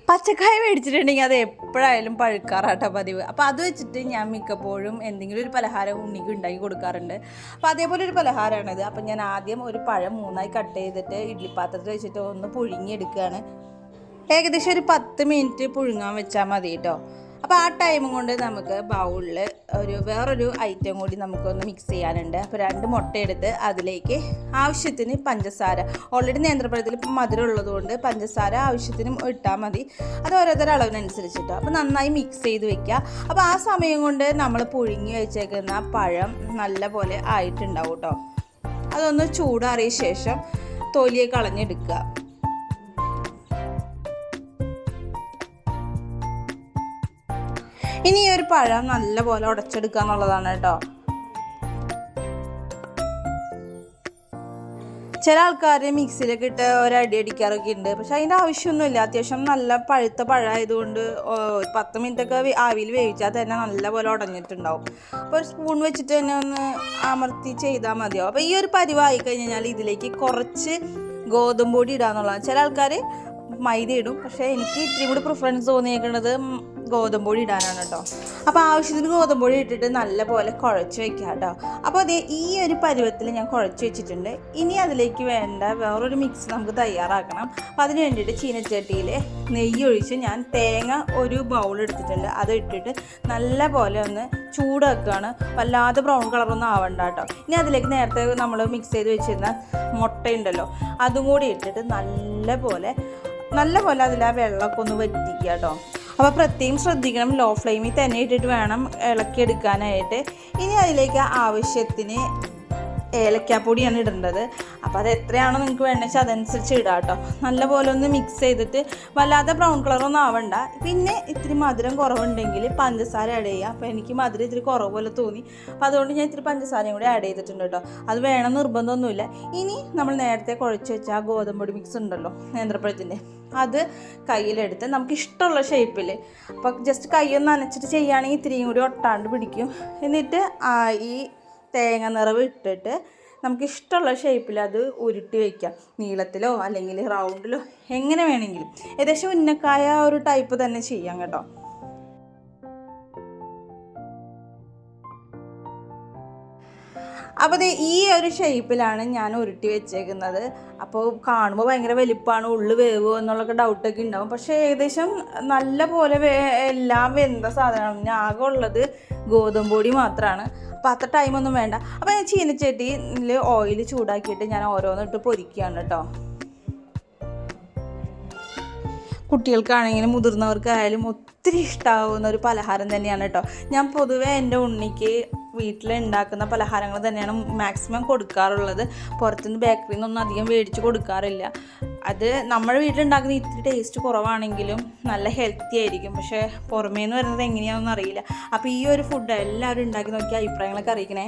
പച്ചക്കായ മേടിച്ചിട്ടുണ്ടെങ്കിൽ അത് എപ്പോഴായാലും പഴുക്കാറാട്ടോ പതിവ്. അപ്പോൾ അത് വെച്ചിട്ട് ഞാൻ മിക്കപ്പോഴും എന്തെങ്കിലും ഒരു പലഹാരം ഉണ്ണിക്ക് ഉണ്ടാക്കി കൊടുക്കാറുണ്ട്. അപ്പോൾ അതേപോലെ ഒരു പലഹാരമാണിത്. അപ്പോൾ ഞാൻ ആദ്യം ഒരു പഴം 3ആയി കട്ട് ചെയ്തിട്ട് ഇഡ്ഡലി പാത്രത്തിൽ വെച്ചിട്ട് ഒന്ന് പുഴുങ്ങിയെടുക്കുകയാണ്. ഏകദേശം ഒരു 10 മിനിറ്റ് പുഴുങ്ങാൻ വെച്ചാൽ മതി കേട്ടോ. അപ്പോൾ ആ ടൈമും കൊണ്ട് നമുക്ക് ബൗളിൽ വേറൊരു ഐറ്റം കൂടി നമുക്കൊന്ന് മിക്സ് ചെയ്യാനുണ്ട്. അപ്പോൾ 2 മുട്ട എടുത്ത് അതിലേക്ക് ആവശ്യത്തിന് പഞ്ചസാര, ഓൾറെഡി നേന്ത്രപ്പഴത്തിൽ മധുരം ഉള്ളതുകൊണ്ട് പഞ്ചസാര ആവശ്യത്തിന് ഇട്ടാൽ മതി. അത് ഓരോരുത്തരുടെ അളവിനനുസരിച്ചിട്ടോ. അപ്പോൾ നന്നായി മിക്സ് ചെയ്ത് വെക്കുക. അപ്പോൾ ആ സമയം കൊണ്ട് നമ്മൾ പുഴുങ്ങി വെച്ചേക്കുന്ന പഴം നല്ല പോലെ ആയിട്ടുണ്ടാവും കേട്ടോ. അതൊന്ന് ചൂടാറിയ ശേഷം തൊലിയെ കളഞ്ഞെടുക്കുക. ഇനി ഈ ഒരു പഴം നല്ലപോലെ ഉടച്ചെടുക്കുക എന്നുള്ളതാണ് കേട്ടോ. ചില ആൾക്കാർ മിക്സിയിലൊക്കെ ഇട്ട് ഒരടി അടിക്കാറൊക്കെ ഉണ്ട്. പക്ഷെ അതിൻ്റെ ആവശ്യമൊന്നുമില്ല. അത്യാവശ്യം നല്ല പഴുത്ത പഴമായതുകൊണ്ട് 10 മിനിറ്റൊക്കെ ആവിയിൽ വേവിച്ചാൽ തന്നെ നല്ലപോലെ ഉടഞ്ഞിട്ടുണ്ടാവും. അപ്പോൾ ഒരു സ്പൂൺ വെച്ചിട്ട് തന്നെ ഒന്ന് അമർത്തി ചെയ്താൽ മതിയാവും. അപ്പോൾ ഈ ഒരു പരിവായി കഴിഞ്ഞാൽ ഇതിലേക്ക് കുറച്ച് ഗോതമ്പ് പൊടി ഇടാന്നുള്ളതാണ്. ചില ആൾക്കാർ മൈദ ഇടും. പക്ഷേ എനിക്ക് ഇത്തിരി കൂടി പ്രിഫറൻസ് തോന്നിയേക്കുന്നത് ഗോതമ്പ് പൊടി ഇടാനാണ് കേട്ടോ. അപ്പോൾ ആവശ്യത്തിന് ഗോതമ്പ് പൊടി ഇട്ടിട്ട് നല്ലപോലെ കുഴച്ച് വയ്ക്കുക കേട്ടോ. അപ്പോൾ അതേ ഈ ഒരു പരുവത്തിൽ ഞാൻ കുഴച്ച് വെച്ചിട്ടുണ്ട്. ഇനി അതിലേക്ക് വേണ്ട വേറൊരു മിക്സ് നമുക്ക് തയ്യാറാക്കണം. അപ്പോൾ അതിന് വേണ്ടിയിട്ട് ചീനച്ചട്ടിയിൽ നെയ്യ് ഒഴിച്ച് ഞാൻ തേങ്ങ ഒരു ബൗൾ എടുത്തിട്ടുണ്ട്. അത് ഇട്ടിട്ട് നല്ലപോലെ ഒന്ന് ചൂടാക്കുകയാണ്. വല്ലാതെ ബ്രൗൺ കളറൊന്നും ആവണ്ട കേട്ടോ. ഇനി അതിലേക്ക് നേരത്തെ നമ്മൾ മിക്സ് ചെയ്ത് വെച്ചിരുന്ന മുട്ടയുണ്ടല്ലോ, അതും കൂടി ഇട്ടിട്ട് നല്ലപോലെ അതിൽ ആ വെള്ളമൊക്കെ ഒന്ന് വറ്റിക്കുക കേട്ടോ. അപ്പോൾ പ്രത്യേകം ശ്രദ്ധിക്കണം, ലോ ഫ്ലെയിമിൽ തന്നെ ഇട്ടിട്ട് വേണം ഇളക്കിയെടുക്കാനായിട്ട്. ഇനി അതിലേക്ക് ആവശ്യത്തിന് ഏലക്കാപ്പൊടിയാണ് ഇടേണ്ടത്. അപ്പോൾ അത് എത്രയാണോ നിങ്ങൾക്ക് വേണ്ടത് വെച്ചാൽ അതനുസരിച്ച് ഇടാം കേട്ടോ. നല്ലപോലെ ഒന്ന് മിക്സ് ചെയ്തിട്ട് വല്ലാതെ ബ്രൗൺ കളറൊന്നും ആവണ്ട. പിന്നെ ഇത്തിരി മധുരം കുറവുണ്ടെങ്കിൽ പഞ്ചസാര ആഡ് ചെയ്യുക. അപ്പോൾ എനിക്ക് മധുരം ഇത്തിരി കുറവ് പോലെ തോന്നി. അപ്പോൾ അതുകൊണ്ട് ഞാൻ ഇത്തിരി പഞ്ചസാരയും കൂടി ആഡ് ചെയ്തിട്ടുണ്ട് കേട്ടോ. അത് വേണം നിർബന്ധമൊന്നുമില്ല. ഇനി നമ്മൾ നേരത്തെ കുഴച്ച് വെച്ച ആ ഗോതമ്പൊടി മിക്സ് ഉണ്ടല്ലോ, നേന്ത്രപ്പഴത്തിൻ്റെ, അത് കയ്യിലെടുത്ത് നമുക്ക് ഇഷ്ടമുള്ള ഷേപ്പിൽ, അപ്പോൾ ജസ്റ്റ് കൈയൊന്ന് നനച്ചിട്ട് ചെയ്യുകയാണെങ്കിൽ ഇത്തിരിയും കൂടി ഒട്ടാണ്ട് പിടിക്കും. എന്നിട്ട് ഈ തേങ്ങ നിറവ് ഇട്ടിട്ട് നമുക്ക് ഇഷ്ടമുള്ള ഷേപ്പിൽ അത് ഉരുട്ടി വയ്ക്കാം. നീളത്തിലോ അല്ലെങ്കിൽ റൗണ്ടിലോ എങ്ങനെ വേണമെങ്കിലും. ഏകദേശം ഉന്നക്കായ ഒരു ടൈപ്പ് തന്നെ ചെയ്യാം കേട്ടോ. അപ്പോൾ ഈ ഒരു ഷേപ്പിലാണ് ഞാൻ ഉരുട്ടി വെച്ചേക്കുന്നത്. അപ്പോൾ കാണുമ്പോൾ ഭയങ്കര വലിപ്പമാണ്, ഉള്ളു വേവോ എന്നുള്ളൊക്കെ ഡൗട്ടൊക്കെ ഉണ്ടാവും. പക്ഷേ ഏകദേശം നല്ല പോലെ എല്ലാം വെന്ത സാധനമാണ്. ആകെ ഉള്ളത് ഗോതമ്പ് പൊടി മാത്രമാണ്. അപ്പോൾ അത്ര ടൈമൊന്നും വേണ്ട. അപ്പോൾ ഞാൻ ചീനച്ചട്ടിയിൽ ഓയിൽ ചൂടാക്കിയിട്ട് ഞാൻ ഓരോന്നിട്ട് പൊരിക്കുകയാണ് കേട്ടോ. കുട്ടികൾക്കാണെങ്കിലും മുതിർന്നവർക്കായാലും ഒത്തിരി ഇഷ്ടമാവുന്ന ഒരു പലഹാരം തന്നെയാണ് കേട്ടോ. ഞാൻ പൊതുവേ എൻ്റെ ഉണ്ണിക്ക് വീട്ടിൽ ഉണ്ടാക്കുന്ന പലഹാരങ്ങൾ തന്നെയാണ് മാക്സിമം കൊടുക്കാറുള്ളത്. പുറത്തുനിന്ന് ബേക്കറിയിൽ നിന്നൊന്നും അധികം മേടിച്ച് കൊടുക്കാറില്ല. അത് നമ്മുടെ വീട്ടിലുണ്ടാക്കുന്ന ഇത്തിരി ടേസ്റ്റ് കുറവാണെങ്കിലും നല്ല ഹെൽത്തി ആയിരിക്കും. പക്ഷേ പുറമേ നിന്ന് വരുന്നത് എങ്ങനെയാണെന്ന് അറിയില്ല. അപ്പോൾ ഈ ഒരു ഫുഡ് എല്ലാവരും ഉണ്ടാക്കി നോക്കി അഭിപ്രായങ്ങളൊക്കെ അറിയിക്കണേ.